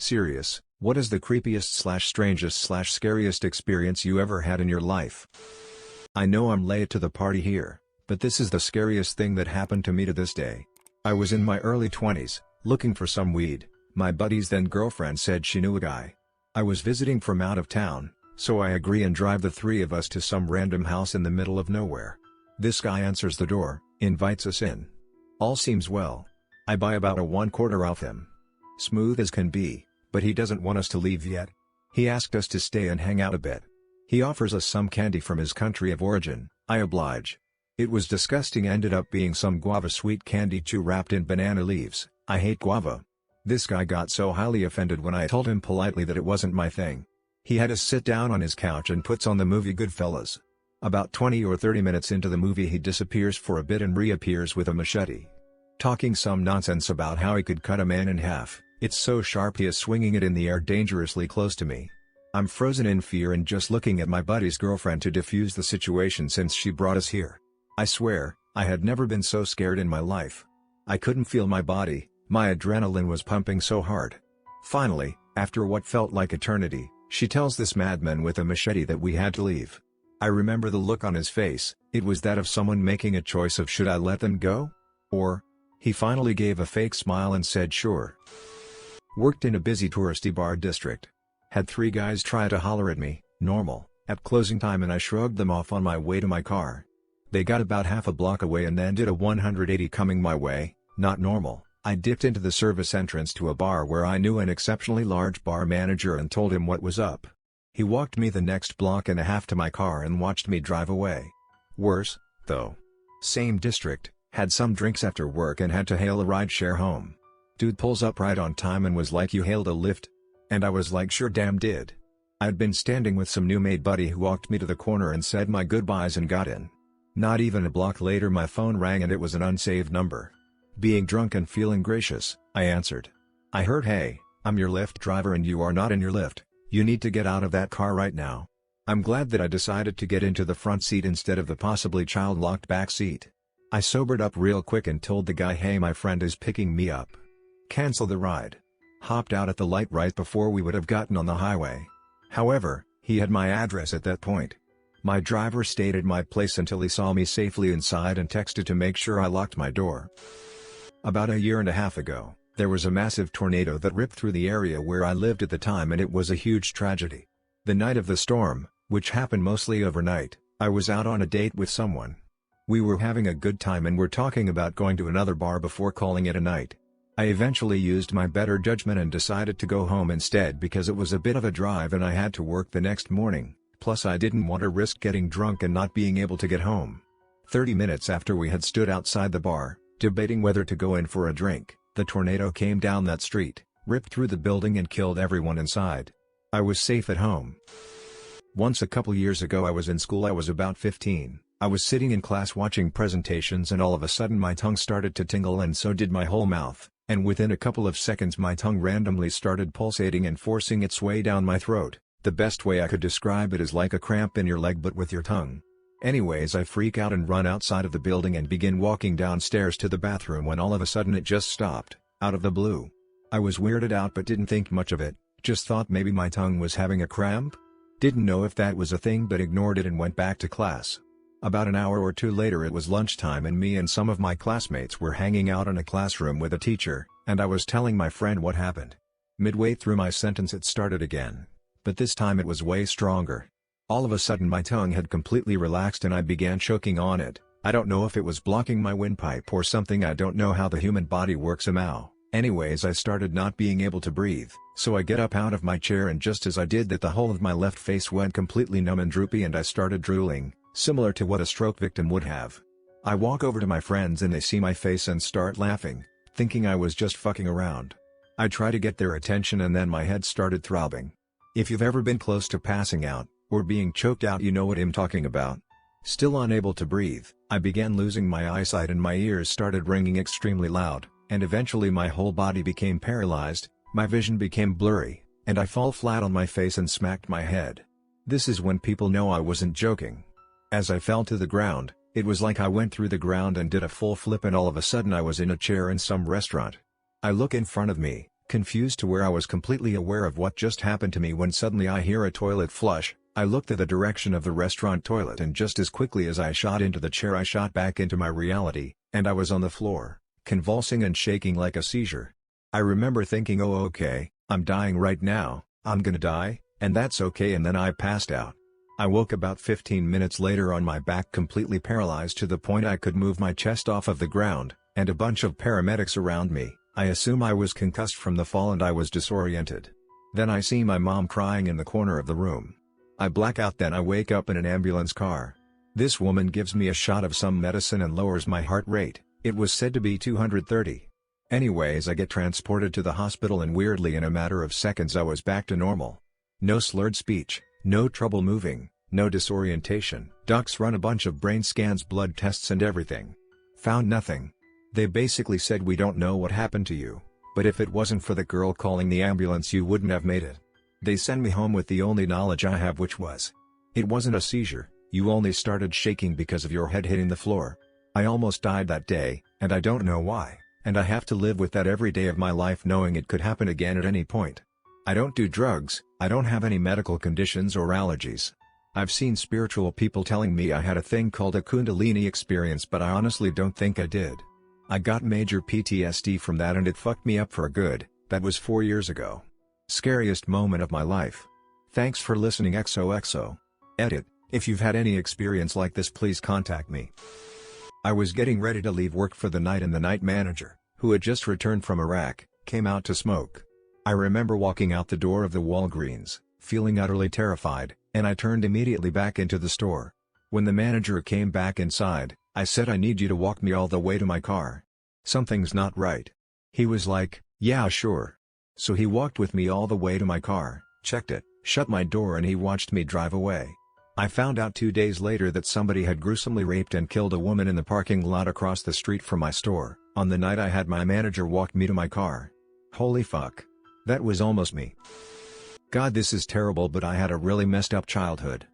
Serious, what is the creepiest/strangest/scariest experience you ever had in your life? I know I'm late to the party here, but this is the scariest thing that happened to me to this day. I was in my early 20s, looking for some weed. My buddy's then girlfriend said she knew a guy. I was visiting from out of town, so I agree and drive the three of us to some random house in the middle of nowhere. This guy answers the door, invites us in. All seems well. I buy about a 1/4 off him. Smooth as can be, but he doesn't want us to leave yet. He asked us to stay and hang out a bit. He offers us some candy from his country of origin. I oblige. It was disgusting, ended up being some guava sweet candy chew wrapped in banana leaves. I hate guava. This guy got so highly offended when I told him politely that it wasn't my thing. He had us sit down on his couch and puts on the movie Goodfellas. About 20 or 30 minutes into the movie he disappears for a bit and reappears with a machete. Talking some nonsense about how he could cut a man in half. It's so sharp he is swinging it in the air dangerously close to me. I'm frozen in fear and just looking at my buddy's girlfriend to defuse the situation since she brought us here. I swear, I had never been so scared in my life. I couldn't feel my body, my adrenaline was pumping so hard. Finally, after what felt like eternity, she tells this madman with a machete that we had to leave. I remember the look on his face, it was that of someone making a choice of should I let them go? Or, he finally gave a fake smile and said sure. Worked in a busy touristy bar district. Had 3 guys try to holler at me, normal, at closing time, and I shrugged them off on my way to my car. They got about half a block away and then did a 180 coming my way, not normal. I dipped into the service entrance to a bar where I knew an exceptionally large bar manager and told him what was up. He walked me the next block and a half to my car and watched me drive away. Worse, though. Same district, had some drinks after work and had to hail a rideshare home. Dude pulls up right on time and was like, "You hailed a lift?" And I was like, "Sure damn did." I'd been standing with some new made buddy who walked me to the corner and said my goodbyes and got in. Not even a block later my phone rang and it was an unsaved number. Being drunk and feeling gracious, I answered. I heard, "Hey, I'm your Lyft driver and you are not in your Lyft. You need to get out of that car right now." I'm glad that I decided to get into the front seat instead of the possibly child-locked back seat. I sobered up real quick and told the guy, "Hey, my friend is picking me up. Cancel the ride." Hopped out at the light right before we would have gotten on the highway. However, he had my address at that point. My driver stayed at my place until he saw me safely inside and texted to make sure I locked my door. About a year and a half ago, there was a massive tornado that ripped through the area where I lived at the time, and it was a huge tragedy. The night of the storm, which happened mostly overnight, I was out on a date with someone. We were having a good time and were talking about going to another bar before calling it a night. I eventually used my better judgment and decided to go home instead because it was a bit of a drive and I had to work the next morning, plus I didn't want to risk getting drunk and not being able to get home. 30 minutes after we had stood outside the bar, debating whether to go in for a drink, the tornado came down that street, ripped through the building and killed everyone inside. I was safe at home. Once a couple years ago I was in school. I was about 15. I was sitting in class watching presentations and all of a sudden my tongue started to tingle and so did my whole mouth, and within a couple of seconds my tongue randomly started pulsating and forcing its way down my throat. The best way I could describe it is like a cramp in your leg but with your tongue. Anyways, I freak out and run outside of the building and begin walking downstairs to the bathroom when all of a sudden it just stopped, out of the blue. I was weirded out but didn't think much of it, just thought maybe my tongue was having a cramp. Didn't know if that was a thing but ignored it and went back to class. About an hour or two later it was lunchtime and me and some of my classmates were hanging out in a classroom with a teacher, and I was telling my friend what happened. Midway through my sentence it started again. But this time it was way stronger. All of a sudden my tongue had completely relaxed and I began choking on it. I don't know if it was blocking my windpipe or something. I don't know how the human body works somehow. Anyways, I started not being able to breathe, so I get up out of my chair and just as I did that the whole of my left face went completely numb and droopy and I started drooling, similar to what a stroke victim would have. I walk over to my friends and they see my face and start laughing, thinking I was just fucking around. I try to get their attention and then my head started throbbing. If you've ever been close to passing out, or being choked out, you know what I'm talking about. Still unable to breathe, I began losing my eyesight and my ears started ringing extremely loud, and eventually my whole body became paralyzed, my vision became blurry, and I fall flat on my face and smacked my head. This is when people know I wasn't joking. As I fell to the ground, it was like I went through the ground and did a full flip and all of a sudden I was in a chair in some restaurant. I look in front of me, confused to where I was completely aware of what just happened to me when suddenly I hear a toilet flush. I looked at the direction of the restaurant toilet and just as quickly as I shot into the chair I shot back into my reality, and I was on the floor, convulsing and shaking like a seizure. I remember thinking, oh okay, I'm dying right now, I'm gonna die, and that's okay, and then I passed out. I woke about 15 minutes later on my back completely paralyzed to the point I could move my chest off of the ground, and a bunch of paramedics around me. I assume I was concussed from the fall and I was disoriented. Then I see my mom crying in the corner of the room. I black out, then I wake up in an ambulance car. This woman gives me a shot of some medicine and lowers my heart rate. It was said to be 230. Anyways, I get transported to the hospital and weirdly in a matter of seconds I was back to normal. No slurred speech, no trouble moving, no disorientation. Docs run a bunch of brain scans, blood tests and everything. Found nothing. They basically said, we don't know what happened to you, but if it wasn't for the girl calling the ambulance you wouldn't have made it. They send me home with the only knowledge I have, which was, it wasn't a seizure, you only started shaking because of your head hitting the floor. I almost died that day, and I don't know why, and I have to live with that every day of my life knowing it could happen again at any point. I don't do drugs, I don't have any medical conditions or allergies. I've seen spiritual people telling me I had a thing called a Kundalini experience, but I honestly don't think I did. I got major PTSD from that and it fucked me up for good. That was 4 years ago. Scariest moment of my life. Thanks for listening XOXO. Edit, if you've had any experience like this please contact me. I was getting ready to leave work for the night and the night manager, who had just returned from Iraq, came out to smoke. I remember walking out the door of the Walgreens, feeling utterly terrified, and I turned immediately back into the store. When the manager came back inside, I said, I need you to walk me all the way to my car. Something's not right. He was like, yeah sure. So he walked with me all the way to my car, checked it, shut my door, and he watched me drive away. I found out 2 days later that somebody had gruesomely raped and killed a woman in the parking lot across the street from my store, on the night I had my manager walk me to my car. Holy fuck. That was almost me. God, this is terrible, but I had a really messed up childhood.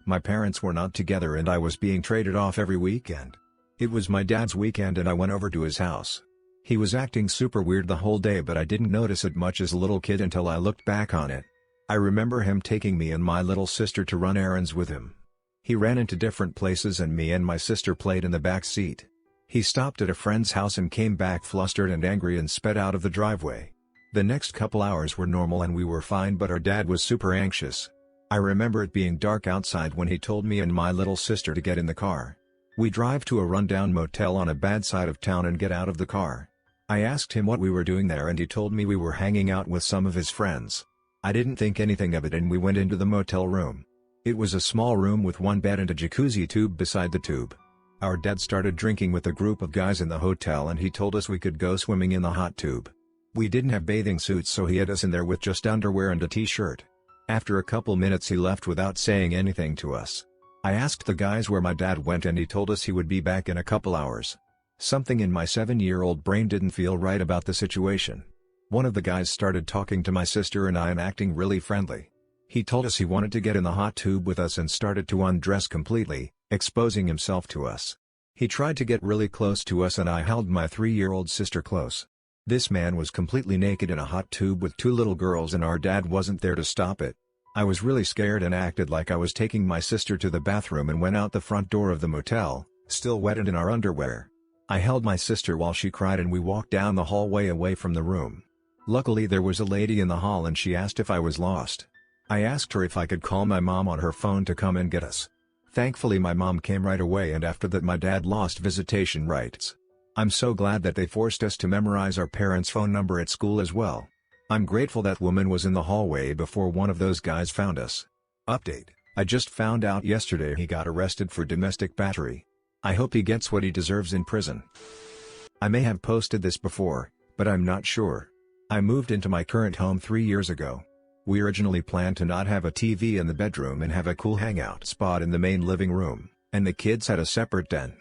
My parents were not together and I was being traded off every weekend. It was my dad's weekend and I went over to his house. He was acting super weird the whole day, but I didn't notice it much as a little kid until I looked back on it. I remember him taking me and my little sister to run errands with him. He ran into different places and me and my sister played in the back seat. He stopped at a friend's house and came back flustered and angry and sped out of the driveway. The next couple hours were normal and we were fine, but our dad was super anxious. I remember it being dark outside when he told me and my little sister to get in the car. We drive to a rundown motel on a bad side of town and get out of the car. I asked him what we were doing there and he told me we were hanging out with some of his friends. I didn't think anything of it and we went into the motel room. It was a small room with one bed and a jacuzzi tube beside the tube. Our dad started drinking with a group of guys in the hotel and he told us we could go swimming in the hot tube. We didn't have bathing suits, so he had us in there with just underwear and a t-shirt. After a couple minutes he left without saying anything to us. I asked the guys where my dad went and he told us he would be back in a couple hours. Something in my 7-year-old brain didn't feel right about the situation. One of the guys started talking to my sister and I and acting really friendly. He told us he wanted to get in the hot tube with us and started to undress completely, exposing himself to us. He tried to get really close to us and I held my 3-year-old sister close. This man was completely naked in a hot tube with 2 little girls and our dad wasn't there to stop it. I was really scared and acted like I was taking my sister to the bathroom and went out the front door of the motel, still wet and in our underwear. I held my sister while she cried and we walked down the hallway away from the room. Luckily there was a lady in the hall and she asked if I was lost. I asked her if I could call my mom on her phone to come and get us. Thankfully my mom came right away and after that my dad lost visitation rights. I'm so glad that they forced us to memorize our parents' phone number at school as well. I'm grateful that woman was in the hallway before one of those guys found us. Update: I just found out yesterday he got arrested for domestic battery. I hope he gets what he deserves in prison. I may have posted this before, but I'm not sure. I moved into my current home 3 years ago. We originally planned to not have a TV in the bedroom and have a cool hangout spot in the main living room, and the kids had a separate den.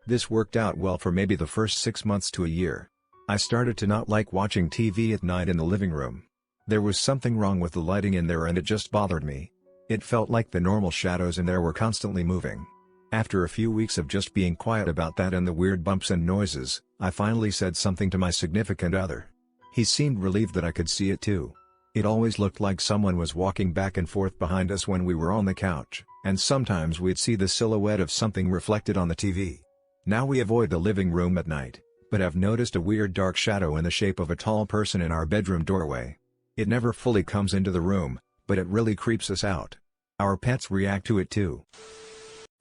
This worked out well for maybe the first 6 months to a year. I started to not like watching TV at night in the living room. There was something wrong with the lighting in there and it just bothered me. It felt like the normal shadows in there were constantly moving. After a few weeks of just being quiet about that and the weird bumps and noises, I finally said something to my significant other. He seemed relieved that I could see it too. It always looked like someone was walking back and forth behind us when we were on the couch, and sometimes we'd see the silhouette of something reflected on the TV. Now we avoid the living room at night, but have noticed a weird dark shadow in the shape of a tall person in our bedroom doorway. It never fully comes into the room, but it really creeps us out. Our pets react to it too.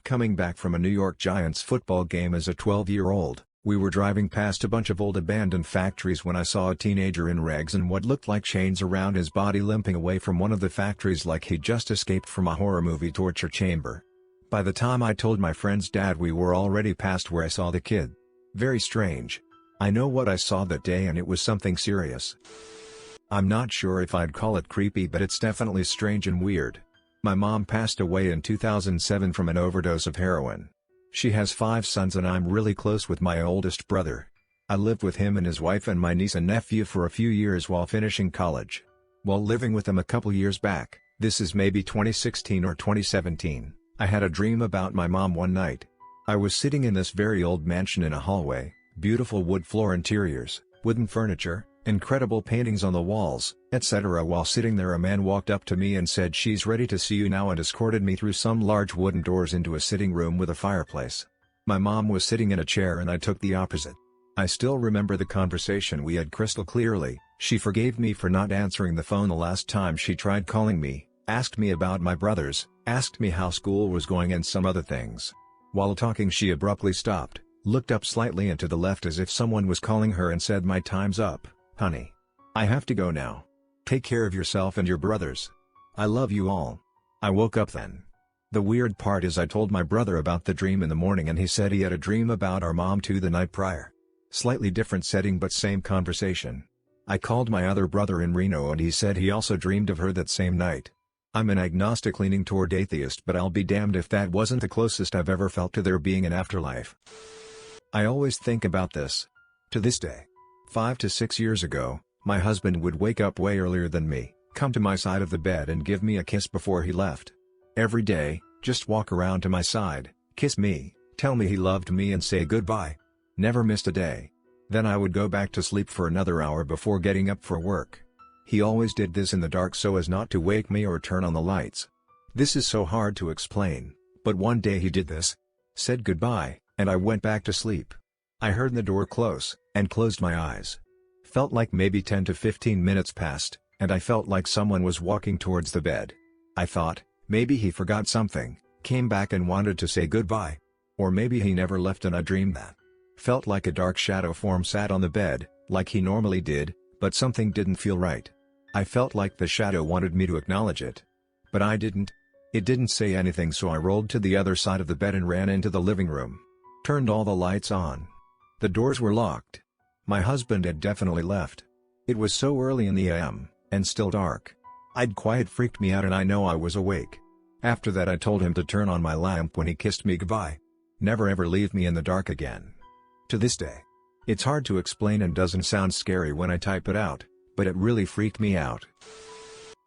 Coming back from a New York Giants football game as a 12-year-old, we were driving past a bunch of old abandoned factories when I saw a teenager in rags and what looked like chains around his body limping away from one of the factories like he'd just escaped from a horror movie torture chamber. By the time I told my friend's dad, we were already past where I saw the kid. Very strange. I know what I saw that day and it was something serious. I'm not sure if I'd call it creepy, but it's definitely strange and weird. My mom passed away in 2007 from an overdose of heroin. She has 5 sons and I'm really close with my oldest brother. I lived with him and his wife and my niece and nephew for a few years while finishing college. While living with them a couple years back, this is maybe 2016 or 2017, I had a dream about my mom one night. I was sitting in this very old mansion in a hallway, beautiful wood floor interiors, wooden furniture, incredible paintings on the walls, etc. While sitting there, a man walked up to me and said, "She's ready to see you now," and escorted me through some large wooden doors into a sitting room with a fireplace. My mom was sitting in a chair and I took the opposite. I still remember the conversation we had crystal clearly. She forgave me for not answering the phone the last time she tried calling me, asked me about my brothers, asked me how school was going and some other things. While talking, she abruptly stopped, looked up slightly and to the left as if someone was calling her and said, "My time's up, honey. I have to go now. Take care of yourself and your brothers. I love you all." I woke up then. The weird part is I told my brother about the dream in the morning and he said he had a dream about our mom too the night prior. Slightly different setting but same conversation. I called my other brother in Reno and he said he also dreamed of her that same night. I'm an agnostic leaning toward atheist, but I'll be damned if that wasn't the closest I've ever felt to there being an afterlife. I always think about this. To this day. 5 to 6 years ago, my husband would wake up way earlier than me, come to my side of the bed and give me a kiss before he left. Every day, just walk around to my side, kiss me, tell me he loved me and say goodbye. Never missed a day. Then I would go back to sleep for another hour before getting up for work. He always did this in the dark so as not to wake me or turn on the lights. This is so hard to explain, but one day he did this, said goodbye, and I went back to sleep. I heard the door close, and closed my eyes. Felt like maybe 10 to 15 minutes passed, and I felt like someone was walking towards the bed. I thought, maybe he forgot something, came back and wanted to say goodbye. Or maybe he never left and I dreamed that. Felt like a dark shadow form sat on the bed, like he normally did, but something didn't feel right. I felt like the shadow wanted me to acknowledge it. But I didn't. It didn't say anything, so I rolled to the other side of the bed and ran into the living room. Turned all the lights on. The doors were locked. My husband had definitely left. It was so early in the AM, and still dark. I'd quite freaked me out and I know I was awake. After that I told him to turn on my lamp when he kissed me goodbye. Never ever leave me in the dark again. To this day. It's hard to explain and doesn't sound scary when I type it out, but it really freaked me out.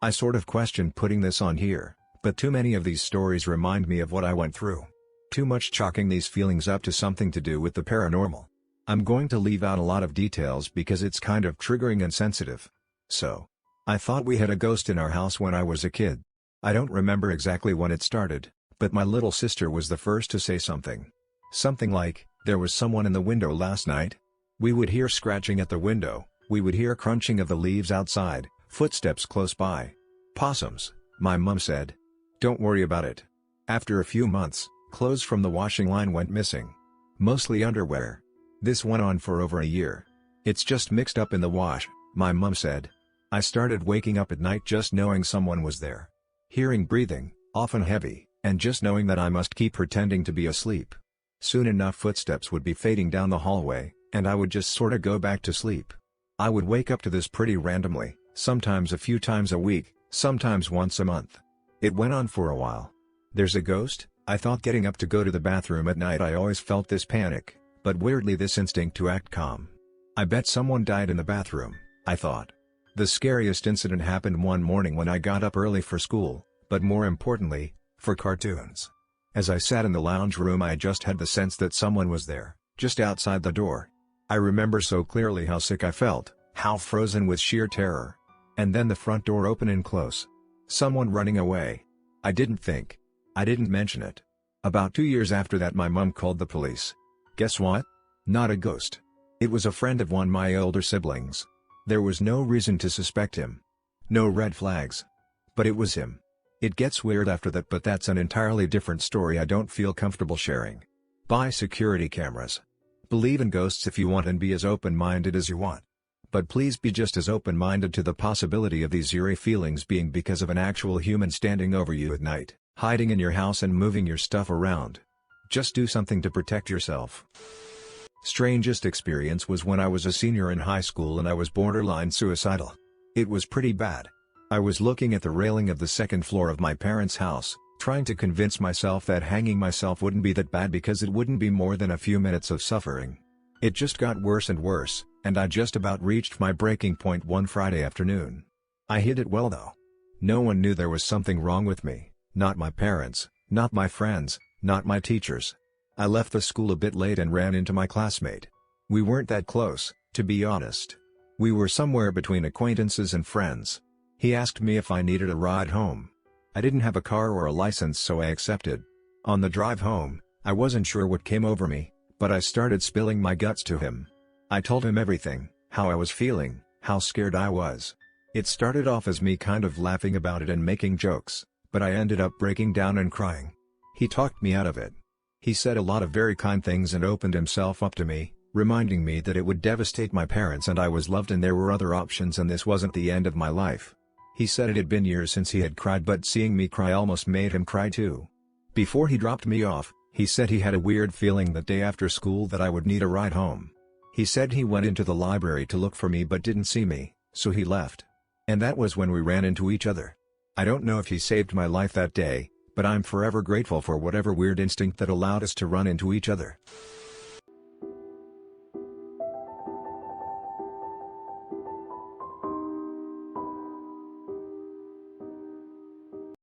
I sort of questioned putting this on here, but too many of these stories remind me of what I went through. Too much chalking these feelings up to something to do with the paranormal. I'm going to leave out a lot of details because it's kind of triggering and sensitive. So, I thought we had a ghost in our house when I was a kid. I don't remember exactly when it started, but my little sister was the first to say something. Something like, "There was someone in the window last night." We would hear scratching at the window, we would hear crunching of the leaves outside, footsteps close by. "Possums," my mum said. "Don't worry about it." After a few months, clothes from the washing line went missing. Mostly underwear. This went on for over a year. "It's just mixed up in the wash," my mum said. I started waking up at night just knowing someone was there. Hearing breathing, often heavy, and just knowing that I must keep pretending to be asleep. Soon enough footsteps would be fading down the hallway, and I would just sorta go back to sleep. I would wake up to this pretty randomly, sometimes a few times a week, sometimes once a month. It went on for a while. There's a ghost? I thought. Getting up to go to the bathroom at night, I always felt this panic, but weirdly this instinct to act calm. I bet someone died in the bathroom, I thought. The scariest incident happened one morning when I got up early for school, but more importantly, for cartoons. As I sat in the lounge room, I just had the sense that someone was there, just outside the door. I remember so clearly how sick I felt, How frozen with sheer terror. And then the front door open and close. Someone running away. I didn't think. I didn't mention it. About 2 years after that my mom called the police. Guess what? Not a ghost. It was a friend of one of my older siblings. There was no reason to suspect him. No red flags. But it was him. It gets weird after that, but that's an entirely different story I don't feel comfortable sharing. Buy security cameras. Believe in ghosts if you want and be as open-minded as you want. But please be just as open-minded to the possibility of these eerie feelings being because of an actual human standing over you at night, hiding in your house and moving your stuff around. Just do something to protect yourself. Strangest experience was when I was a senior in high school and I was borderline suicidal. It was pretty bad. I was looking at the railing of the second floor of my parents' house, trying to convince myself that hanging myself wouldn't be that bad because it wouldn't be more than a few minutes of suffering. It just got worse and worse, and I just about reached my breaking point one Friday afternoon. I hid it well though. No one knew there was something wrong with me, not my parents, not my friends, not my teachers. I left the school a bit late and ran into my classmate. We weren't that close, to be honest. We were somewhere between acquaintances and friends. He asked me if I needed a ride home. I didn't have a car or a license, so I accepted. On the drive home, I wasn't sure what came over me, but I started spilling my guts to him. I told him everything, how I was feeling, how scared I was. It started off as me kind of laughing about it and making jokes, but I ended up breaking down and crying. He talked me out of it. He said a lot of very kind things and opened himself up to me, reminding me that it would devastate my parents and I was loved and there were other options and this wasn't the end of my life. He said it had been years since he had cried, but seeing me cry almost made him cry too. Before he dropped me off, he said he had a weird feeling that day after school that I would need a ride home. He said he went into the library to look for me but didn't see me, so he left. And that was when we ran into each other. I don't know if he saved my life that day, but I'm forever grateful for whatever weird instinct that allowed us to run into each other.